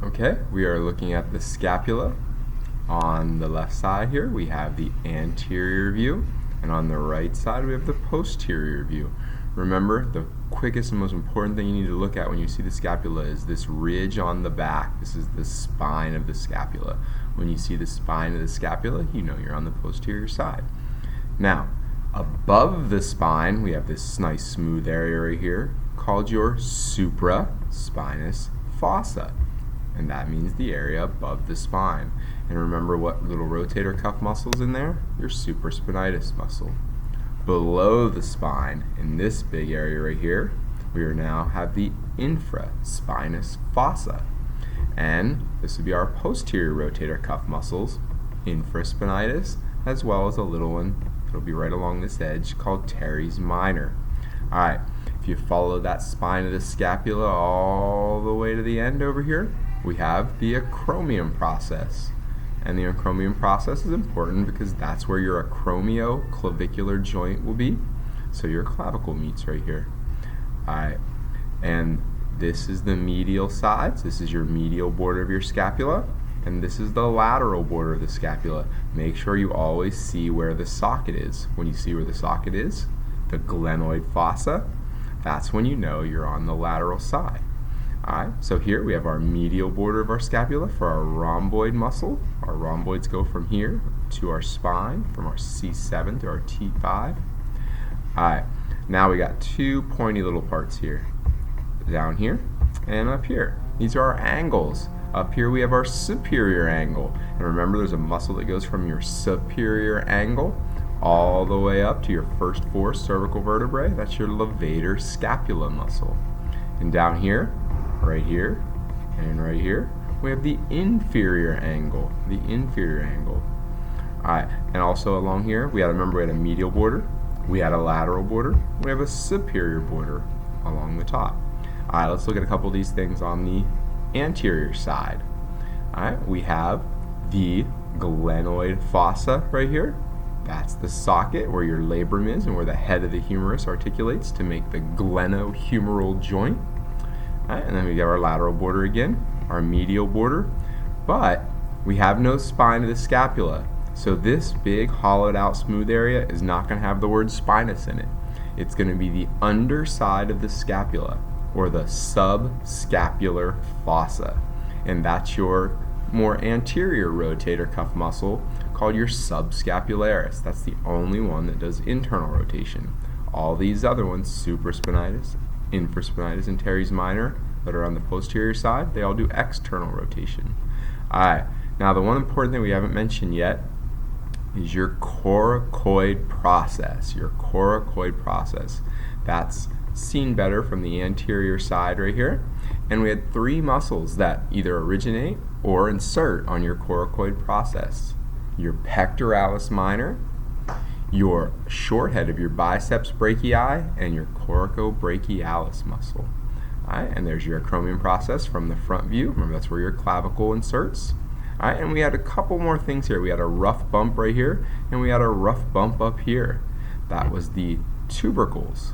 Okay, we are looking at the scapula. On the left side here, we have the anterior view, and on the right side, we have the posterior view. Remember, the quickest and most important thing you need to look at when you see the scapula is this ridge on the back. This is the spine of the scapula. When you see the spine of the scapula, you know you're on the posterior side. Now, above the spine, we have this nice smooth area right here called your supraspinous fossa. And that means the area above the spine. And remember what little rotator cuff muscle's in there? Your supraspinatus muscle. Below the spine, in this big area right here, we now have the infraspinous fossa. And this would be our posterior rotator cuff muscles, infraspinatus, as well as a little one that'll be right along this edge called teres minor. Alright, if you follow that spine of the scapula all the way to the end over here, we have the acromion process. And the acromion process is important because that's where your acromioclavicular joint will be. So your clavicle meets right here. Alright, and this is the medial sides. This is your medial border of your scapula. And this is the lateral border of the scapula. Make sure you always see where the socket is. When you see where the socket is, the glenoid fossa, that's when you know you're on the lateral side. Alright, so here we have our medial border of our scapula for our rhomboid muscle. Our rhomboids go from here to our spine, from our C7 to our T5. Alright, now we got two pointy little parts here. Down here and up here. These are our angles. Up here we have our superior angle. And remember, there's a muscle that goes from your superior angle all the way up to your first four cervical vertebrae. That's your levator scapula muscle. And down here, right here, and right here, we have the inferior angle. The inferior angle. Alright, and also along here, we had a medial border, we had a lateral border, we have a superior border along the top. Alright, let's look at a couple of these things on the anterior side. Alright, we have the glenoid fossa right here. That's the socket where your labrum is and where the head of the humerus articulates to make the glenohumeral joint. Alright, and then we have our lateral border again, our medial border, but we have no spine of the scapula. So this big hollowed out smooth area is not going to have the word spinous in it. It's going to be the underside of the scapula, or the subscapular fossa. And that's your more anterior rotator cuff muscle called your subscapularis. That's the only one that does internal rotation. All these other ones, supraspinatus, infraspinatus, and teres minor, that are on the posterior side, they all do external rotation. Alright, now the one important thing we haven't mentioned yet is your coracoid process. Your coracoid process. That's seen better from the anterior side right here. And we had three muscles that either originate or insert on your coracoid process. Your pectoralis minor, your short head of your biceps brachii, and your coracobrachialis muscle. Alright, and there's your acromion process from the front view. Remember, that's where your clavicle inserts. Alright, and we had a couple more things here. We had a rough bump right here, and we had a rough bump up here. That was the tubercles.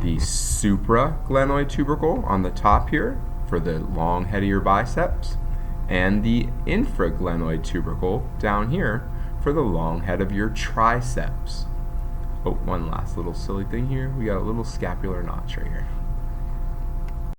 The supraglenoid tubercle on the top here for the long head of your biceps, and the infraglenoid tubercle down here for the long head of your triceps. Oh, one last little silly thing here. We got a little scapular notch right here.